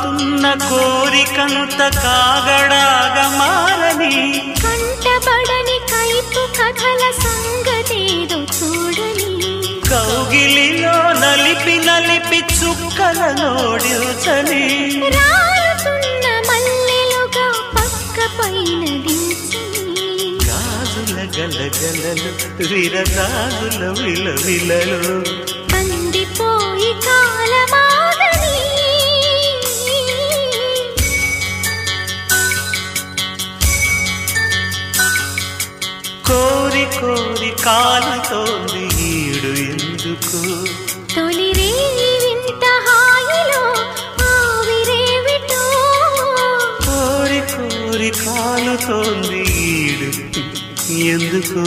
కాగుతున్న కోరికంత కాగడాగా మారని కంటబడని కైపు కథల సంగతేదో చూడని కౌగిలిలో నలిపి నలిపి చుక్కల నోడిల్చని రాలుతున్న మల్లెలుగా పక్క పైన దించని గాజుల గలగలలు విరగాజుల విలవిలలు కందిపోయి కాలమాగని కోరి కోరి కాలుతోంది ఈడు ఎందుకు తొలి రేయి వింత హాయిలో ఆవిరేవిటో కోరి కోరి కాలుతోంది ఈడు ఎందుకు